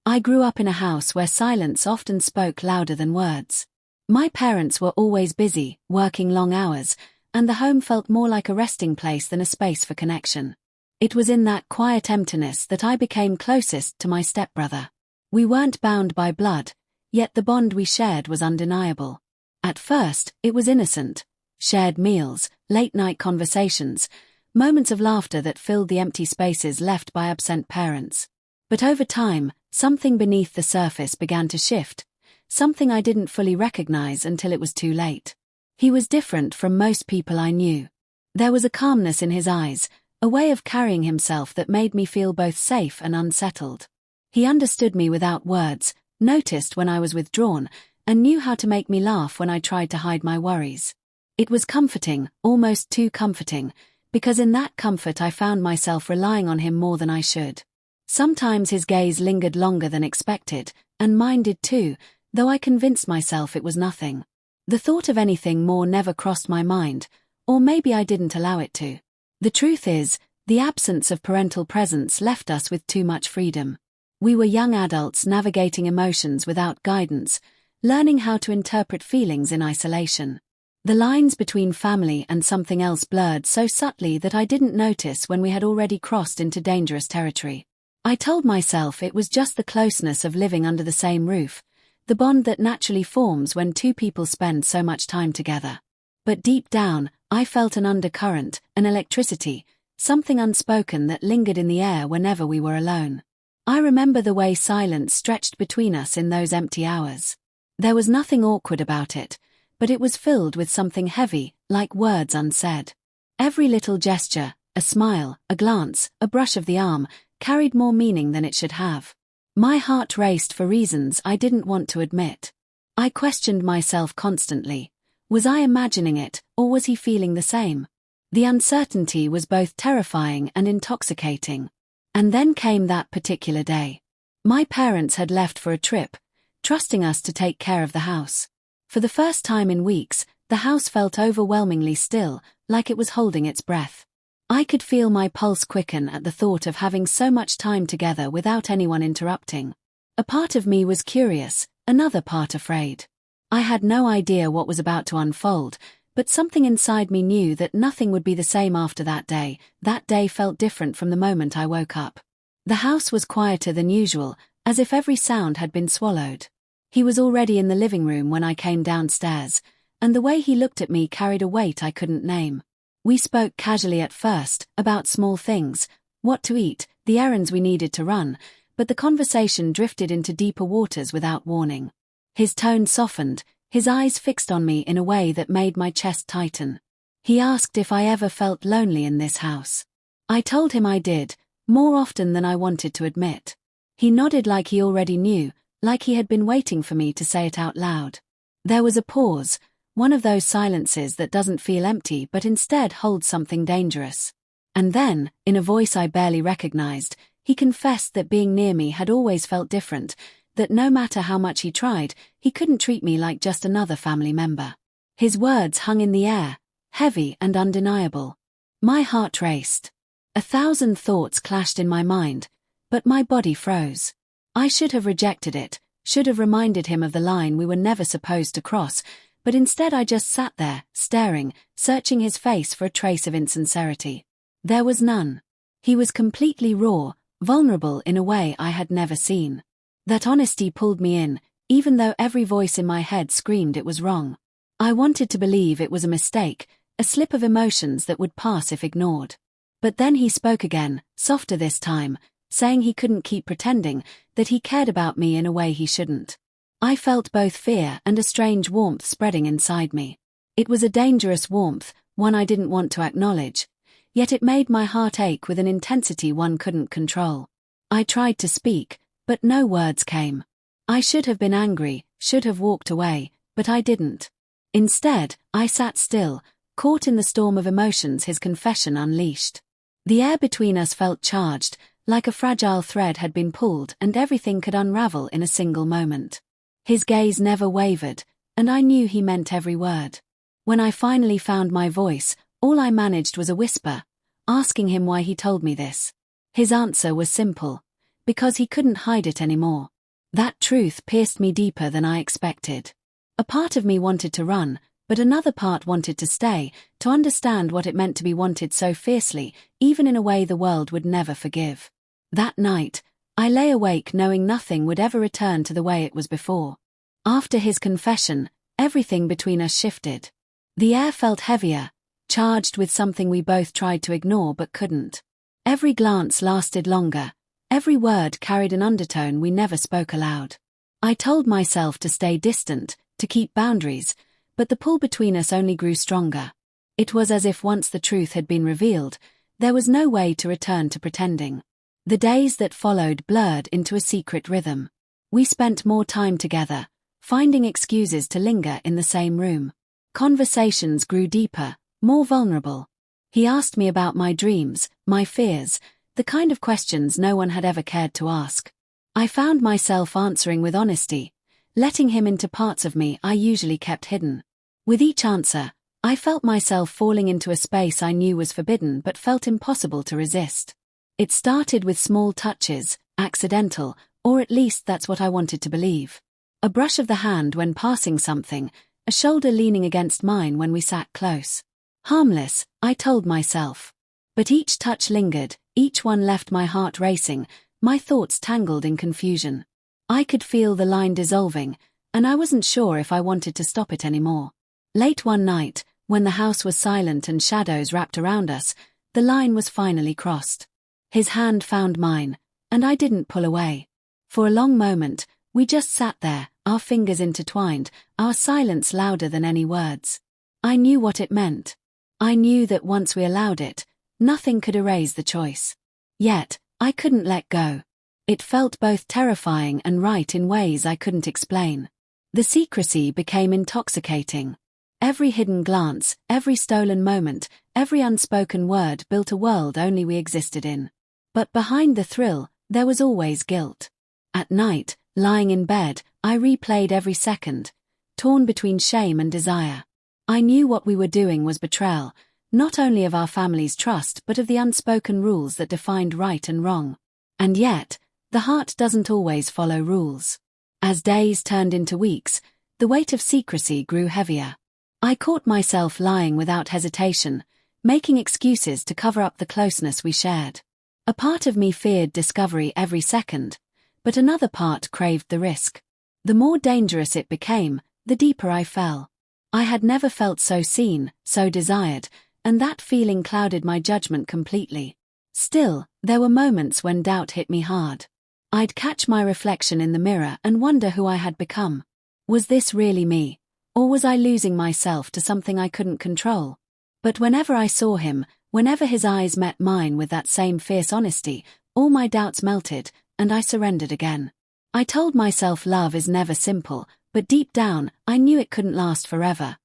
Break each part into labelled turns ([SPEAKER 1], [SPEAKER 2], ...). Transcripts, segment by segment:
[SPEAKER 1] I grew up in a house where silence often spoke louder than words. My parents were always busy, working long hours, and the home felt more like a resting place than a space for connection. It was in that quiet emptiness that I became closest to my stepbrother. We weren't bound by blood, yet the bond we shared was undeniable. At first, it was innocent. Shared meals, late-night conversations, moments of laughter that filled the empty spaces left by absent parents. But over time, something beneath the surface began to shift, something I didn't fully recognize until it was too late. He was different from most people I knew. There was a calmness in his eyes, a way of carrying himself that made me feel both safe and unsettled. He understood me without words, noticed when I was withdrawn, and knew how to make me laugh when I tried to hide my worries. It was comforting, almost too comforting, because in that comfort I found myself relying on him more than I should. Sometimes his gaze lingered longer than expected, and mine did too, though I convinced myself it was nothing. The thought of anything more never crossed my mind, or maybe I didn't allow it to. The truth is, the absence of parental presence left us with too much freedom. We were young adults navigating emotions without guidance, learning how to interpret feelings in isolation. The lines between family and something else blurred so subtly that I didn't notice when we had already crossed into dangerous territory. I told myself it was just the closeness of living under the same roof, the bond that naturally forms when two people spend so much time together. But deep down, I felt an undercurrent, an electricity, something unspoken that lingered in the air whenever we were alone. I remember the way silence stretched between us in those empty hours. There was nothing awkward about it, but it was filled with something heavy, like words unsaid. Every little gesture, a smile, a glance, a brush of the arm, carried more meaning than it should have. My heart raced for reasons I didn't want to admit. I questioned myself constantly. Was I imagining it, or was he feeling the same? The uncertainty was both terrifying and intoxicating. And then came that particular day. My parents had left for a trip, trusting us to take care of the house. For the first time in weeks, the house felt overwhelmingly still, like it was holding its breath. I could feel my pulse quicken at the thought of having so much time together without anyone interrupting. A part of me was curious, another part afraid. I had no idea what was about to unfold, but something inside me knew that nothing would be the same after that day. That day felt different from the moment I woke up. The house was quieter than usual, as if every sound had been swallowed. He was already in the living room when I came downstairs, and the way he looked at me carried a weight I couldn't name. We spoke casually at first, about small things, what to eat, the errands we needed to run, but the conversation drifted into deeper waters without warning. His tone softened, his eyes fixed on me in a way that made my chest tighten. He asked if I ever felt lonely in this house. I told him I did, more often than I wanted to admit. He nodded like he already knew, like he had been waiting for me to say it out loud. There was a pause, one of those silences that doesn't feel empty but instead holds something dangerous. And then, in a voice I barely recognized, he confessed that being near me had always felt different, that no matter how much he tried, he couldn't treat me like just another family member. His words hung in the air, heavy and undeniable. My heart raced. 1,000 thoughts clashed in my mind, but my body froze. I should have rejected it, should have reminded him of the line we were never supposed to cross, but instead I just sat there, staring, searching his face for a trace of insincerity. There was none. He was completely raw, vulnerable in a way I had never seen. That honesty pulled me in, even though every voice in my head screamed it was wrong. I wanted to believe it was a mistake, a slip of emotions that would pass if ignored. But then he spoke again, softer this time, saying he couldn't keep pretending, that he cared about me in a way he shouldn't. I felt both fear and a strange warmth spreading inside me. It was a dangerous warmth, one I didn't want to acknowledge, yet it made my heart ache with an intensity one couldn't control. I tried to speak, but no words came. I should have been angry, should have walked away, but I didn't. Instead, I sat still, caught in the storm of emotions his confession unleashed. The air between us felt charged, like a fragile thread had been pulled and everything could unravel in a single moment. His gaze never wavered, and I knew he meant every word. When I finally found my voice, all I managed was a whisper, asking him why he told me this. His answer was simple. Because he couldn't hide it anymore. That truth pierced me deeper than I expected. A part of me wanted to run, but another part wanted to stay, to understand what it meant to be wanted so fiercely, even in a way the world would never forgive. That night, I lay awake knowing nothing would ever return to the way it was before. After his confession, everything between us shifted. The air felt heavier, charged with something we both tried to ignore but couldn't. Every glance lasted longer. Every word carried an undertone we never spoke aloud. I told myself to stay distant, to keep boundaries, but the pull between us only grew stronger. It was as if once the truth had been revealed, there was no way to return to pretending. The days that followed blurred into a secret rhythm. We spent more time together, finding excuses to linger in the same room. Conversations grew deeper, more vulnerable. He asked me about my dreams, my fears, the kind of questions no one had ever cared to ask. I found myself answering with honesty, letting him into parts of me I usually kept hidden. With each answer, I felt myself falling into a space I knew was forbidden but felt impossible to resist. It started with small touches, accidental, or at least that's what I wanted to believe. A brush of the hand when passing something, a shoulder leaning against mine when we sat close. Harmless, I told myself. But each touch lingered, each one left my heart racing, my thoughts tangled in confusion. I could feel the line dissolving, and I wasn't sure if I wanted to stop it anymore. Late one night, when the house was silent and shadows wrapped around us, the line was finally crossed. His hand found mine, and I didn't pull away. For a long moment, we just sat there, our fingers intertwined, our silence louder than any words. I knew what it meant. I knew that once we allowed it, nothing could erase the choice. Yet, I couldn't let go. It felt both terrifying and right in ways I couldn't explain. The secrecy became intoxicating. Every hidden glance, every stolen moment, every unspoken word built a world only we existed in. But behind the thrill, there was always guilt. At night, lying in bed, I replayed every second, torn between shame and desire. I knew what we were doing was betrayal, not only of our family's trust but of the unspoken rules that defined right and wrong. And yet, the heart doesn't always follow rules. As days turned into weeks, the weight of secrecy grew heavier. I caught myself lying without hesitation, making excuses to cover up the closeness we shared. A part of me feared discovery every second, but another part craved the risk. The more dangerous it became, the deeper I fell. I had never felt so seen, so desired, and that feeling clouded my judgment completely. Still, there were moments when doubt hit me hard. I'd catch my reflection in the mirror and wonder who I had become. Was this really me? Or was I losing myself to something I couldn't control? But whenever I saw him, whenever his eyes met mine with that same fierce honesty, all my doubts melted, and I surrendered again. I told myself love is never simple, but deep down, I knew it couldn't last forever.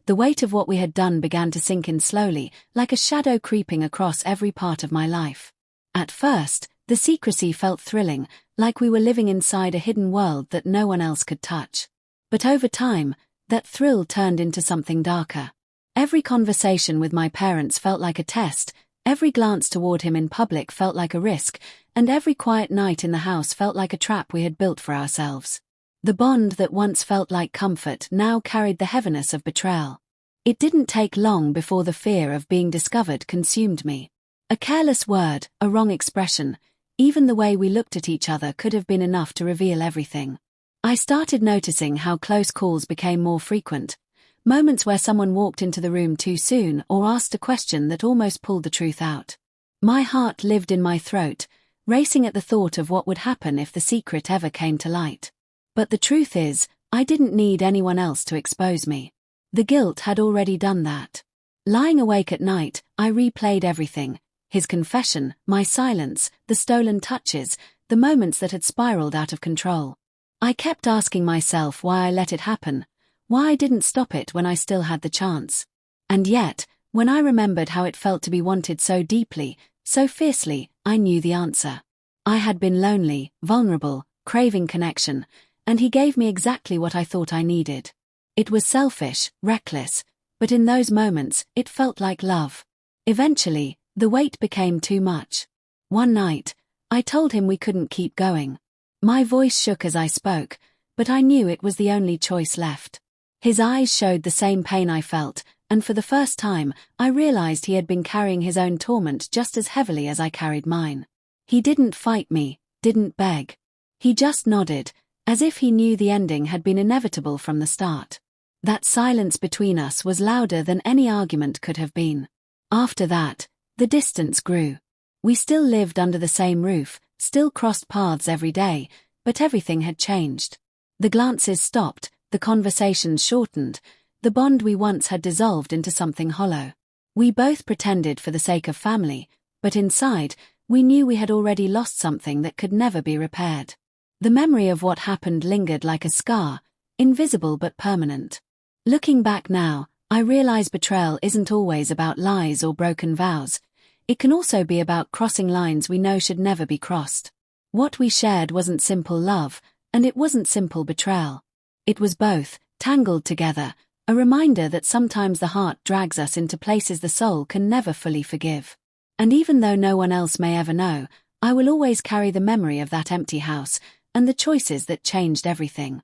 [SPEAKER 1] The weight of what we had done began to sink in slowly, like a shadow creeping across every part of my life. At first, the secrecy felt thrilling, like we were living inside a hidden world that no one else could touch. But over time, that thrill turned into something darker. Every conversation with my parents felt like a test, every glance toward him in public felt like a risk, and every quiet night in the house felt like a trap we had built for ourselves. The bond that once felt like comfort now carried the heaviness of betrayal. It didn't take long before the fear of being discovered consumed me. A careless word, a wrong expression, even the way we looked at each other could have been enough to reveal everything. I started noticing how close calls became more frequent, moments where someone walked into the room too soon or asked a question that almost pulled the truth out. My heart lived in my throat, racing at the thought of what would happen if the secret ever came to light. But the truth is, I didn't need anyone else to expose me. The guilt had already done that. Lying awake at night, I replayed everything: his confession, my silence, the stolen touches, the moments that had spiraled out of control. I kept asking myself why I let it happen, why I didn't stop it when I still had the chance. And yet, when I remembered how it felt to be wanted so deeply, so fiercely, I knew the answer. I had been lonely, vulnerable, craving connection, and he gave me exactly what I thought I needed. It was selfish, reckless, but in those moments, it felt like love. Eventually, the weight became too much. One night, I told him we couldn't keep going. My voice shook as I spoke, but I knew it was the only choice left. His eyes showed the same pain I felt, and for the first time, I realized he had been carrying his own torment just as heavily as I carried mine. He didn't fight me, didn't beg. He just nodded, as if he knew the ending had been inevitable from the start. That silence between us was louder than any argument could have been. After that, the distance grew. We still lived under the same roof, still crossed paths every day, but everything had changed. The glances stopped, the conversations shortened, the bond we once had dissolved into something hollow. We both pretended for the sake of family, but inside, we knew we had already lost something that could never be repaired. The memory of what happened lingered like a scar, invisible but permanent. Looking back now, I realize betrayal isn't always about lies or broken vows. It can also be about crossing lines we know should never be crossed. What we shared wasn't simple love, and it wasn't simple betrayal. It was both, tangled together, a reminder that sometimes the heart drags us into places the soul can never fully forgive. And even though no one else may ever know, I will always carry the memory of that empty house, and the choices that changed everything.